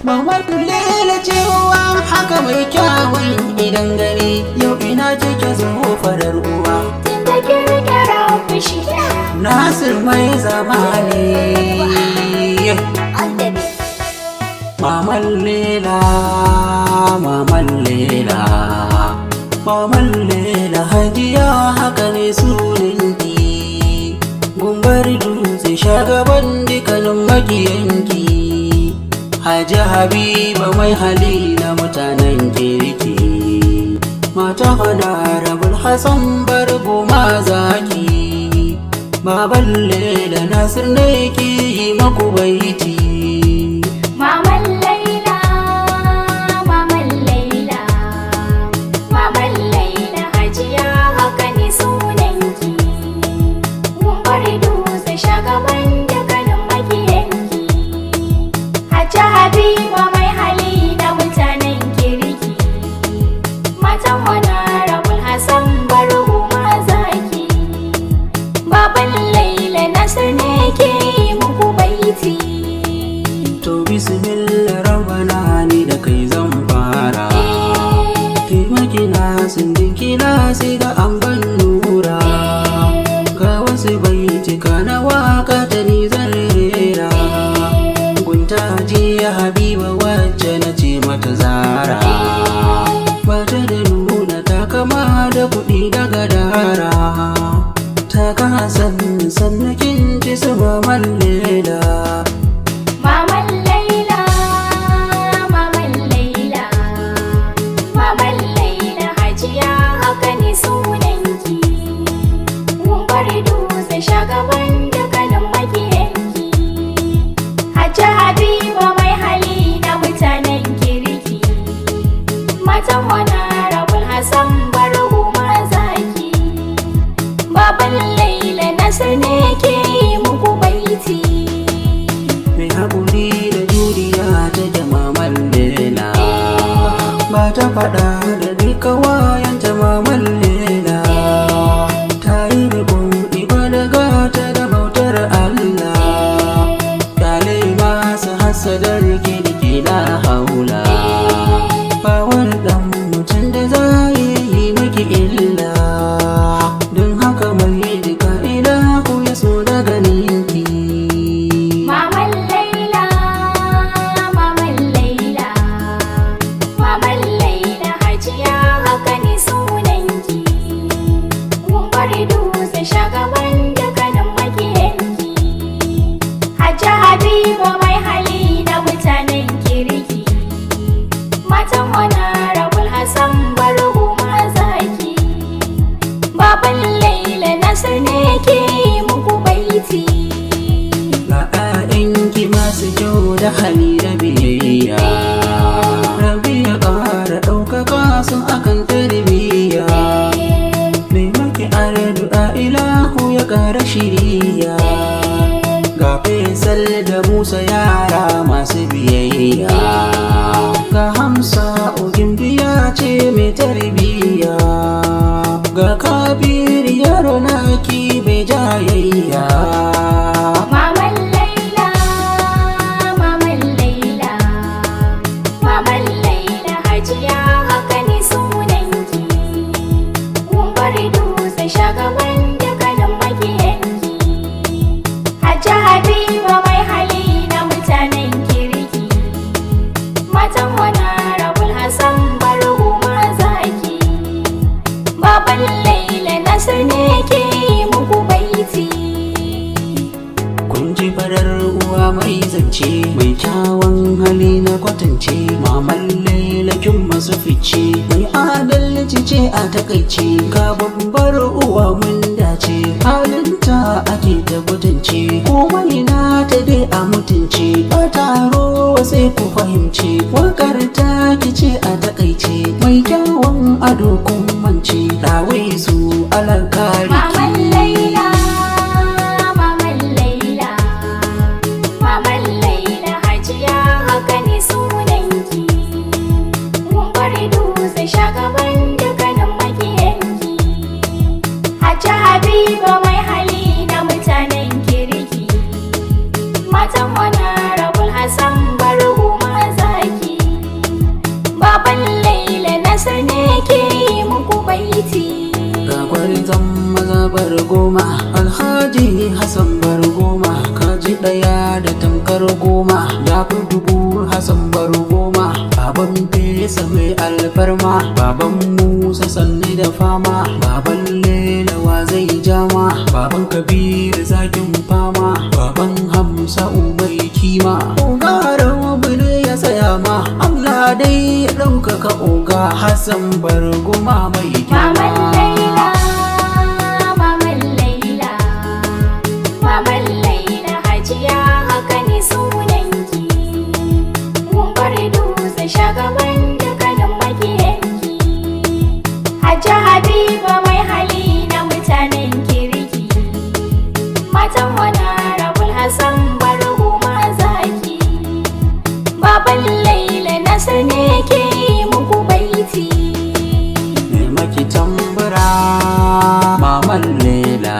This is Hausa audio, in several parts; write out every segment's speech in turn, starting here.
Mamar Lela cewa haka mai kyawun idan gani yau ina take zo farar uwa. Tunda kirkira fushi Nasir mai zamani. Mamar Lela, Mamar Lela, Mamar Lela Hajiya haka ne sunanki. Gumbar dutse shagaban dukkanin magiyanki. Haji Habiba mai hali na mutanen kirki. Mata Honorable Hassan Bargo mazaki. Baban Lela Nasir ne ke yi maku baiti. Maman Laila, Maman Laila, Maman Laila Hajiya haka ne sunanki. Gumbar dutse shagaban dukkanin magiyanki. Haji Habiba mai hali na mutanen kirki. Matan Honorable Hassan Bargo mazaki. Baban Laila Nasir ne ke yi muku baiti. To bismillah rabbana ni da kai zan fara. Taimaki na sindiki na sai da an ban nura. Ga wasu baitika na waka ta ni zan rera. Gunta jiya Habiba wacce na ce mata Zara. Bata da nuna ta kama da kuɗi daga dara. Ta kasan sannakin ci su Maman Lela. Maman Laila, Maman Laila, Maman Laila Hajiya haka ne sunanki. Gumbar dutse shagaban dukkanin magiyanki. Haji Habiba mai hali na mutanen kirki. Matan Honorable Hassan Bargo mazaki. Baban Laila Nasir ne ke yi muku baiti. Mai haƙuri da juriya ta Maman Lela. Ba ta faɗa da duka wayanta Maman Lela. Ta yi rikon ibada gata da bautar Allah. Kyale masu hasadar kirki na haula. Ba wani ɗan mutum da za yi miki illa. Don haka mai duka ilahu ya so da ganinki. Maman Laila, Maman Laila, Maman Laila Hajiya haka ne sunanki. Gumbar dutse shagaban dukkanin magiyanki. Haji Habiba mai hali na mutanen kirki. Matan Honorable Hassan Bargo mazaki. Baban Laila Nasir ne ke yi muku baiti. Ga 'ya'yanki masu kyau da hali da biyayya. Rabi ya ƙara ɗaukaka su akan tarbiyya. Mai maki addu'a ilahu ya ƙara shiriya. Ga Faisal da Musa yara masu biyayya. Ga Hamsa ogin biya ce mai tarbiyya. Ga Kabir yaro naki bai jayayya. Maman Laila, Maman Laila, Maman Laila Hajiya haka ne sunanki. Gumbar dutse shagaban dukkanin magiyanki. Haji Habiba mai hali na mutanen kirki. Matan Honorable Hassan Bargo mazaki. Baban Laila Nasir ne ke yi muku baiti. Kun ji farar uwa mai zance mai kyawun hali na kwatance. Maman Lela kin masu fice mai adalci ce a takaice. Ga babbar uwa mun dace halinta ake ta kwatance. Komai na ta dai a mutunce ba taro sai ku fahimce. Wakar ta kice a takaice mai kyawun ado kun mance. Dawai su alakari. Maman Laila, Maman Laila, Maman Laila Hajiya haka ne sunanki. Gumbar dutse shagaban dukkanin magiyanki. Haji Habiba mai hali na mutanen kirki. Matan Honorable Hassan Bargo mazaki. goma, Alhaji Hassan bar goma, kaji ɗaya da tamkar goma, ya fi dubu Hassan bar goma. Baban Fesa mai alfarma, baban Musa sanni da fama, baban Lelawa zai jama, baban Kabiru zakin fama, baban Hamsa mai kima. Oga Rabu ne ya saya ma, Allah dai ya ɗaukaka Oga Hassan bar goma mai kima. Maman Laila, Maman Laila Hajiya haka ne sunanki. Mun bar dutse shagaban dukkanin makiyanki. Hajja Habiba mai hali na mutanen kirki. Matan Honorable Hassan bar goma zaki. Baban Laila na sane ke yi muku baiti. Me maki tambura Maman Laila,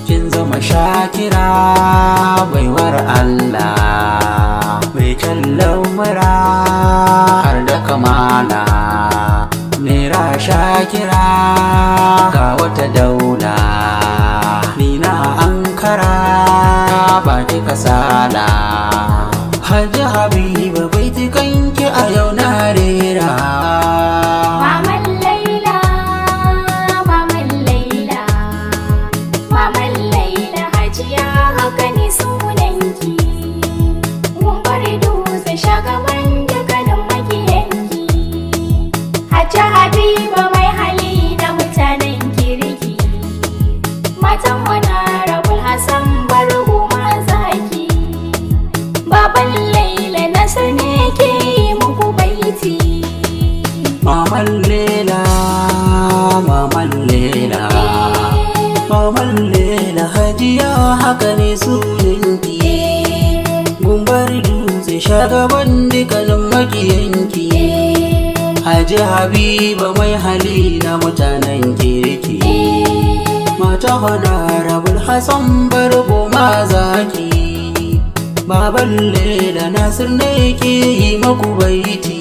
kin zama shakira baiwar Allah, mai kallon mura har da kamala. Nera shakira ga wata daula, ni na ankara ba ki kasala. Hajji Habiba baitikanki a yau na rera. Maman Laila, Maman Laila, Maman Laila Hajiya haka ne sunanki. Mun bar dutse shagaban dukkanin makiyanki. Hajja Habiba mai hali na mutanen kirki. Matan Honorable Hassan bar goma zaki. Baban Laila na sane ke yi muku baiti. Maman Laila, Maman Laila, Maman Laila Hajiya haka ne sunanki. Gumbar dutse shagaban dukkanin makiyanki. Hajji Habiba mai hali na mutanen kirki. Mata Honorable Hassan bar goma zaki. Baban Laila Nasir ne ke yi maku baiti.